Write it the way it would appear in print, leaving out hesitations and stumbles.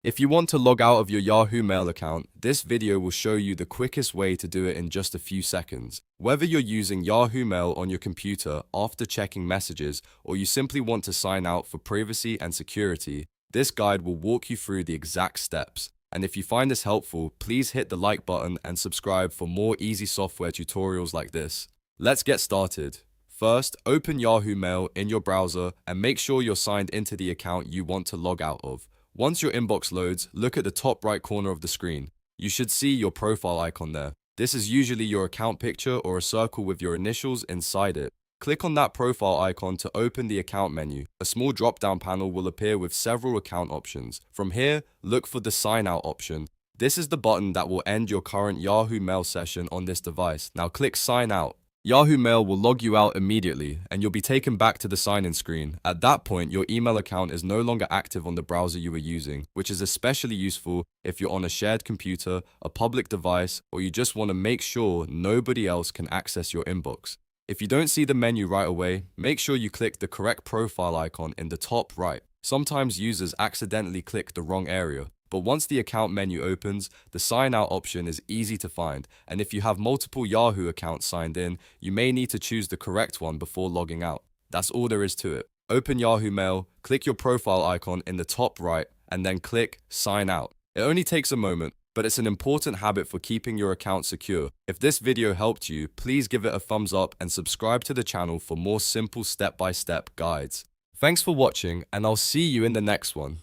If you want to log out of your Yahoo Mail account, this video will show you the quickest way to do it in just a few seconds. Whether you're using Yahoo Mail on your computer after checking messages, or you simply want to sign out for privacy and security, this guide will walk you through the exact steps. And if you find this helpful, please hit the like button and subscribe for more easy software tutorials like this. Let's get started. First, open Yahoo Mail in your browser and make sure you're signed into the account you want to log out of. Once your inbox loads, look at the top right corner of the screen. You should see your profile icon there. This is usually your account picture or a circle with your initials inside it. Click on that profile icon to open the account menu. A small drop-down panel will appear with several account options. From here, look for the sign out option. This is the button that will end your current Yahoo Mail session on this device. Now click sign out. Yahoo Mail will log you out immediately, and you'll be taken back to the sign-in screen. At that point, your email account is no longer active on the browser you were using, which is especially useful if you're on a shared computer, a public device, or you just want to make sure nobody else can access your inbox. If you don't see the menu right away, make sure you click the correct profile icon in the top right. Sometimes users accidentally click the wrong area. But once the account menu opens, the sign out option is easy to find, and if you have multiple Yahoo accounts signed in, you may need to choose the correct one before logging out. That's all there is to it. Open Yahoo Mail, click your profile icon in the top right, and then click sign out. It only takes a moment, but it's an important habit for keeping your account secure. If this video helped you, please give it a thumbs up and subscribe to the channel for more simple step-by-step guides. Thanks for watching, and I'll see you in the next one.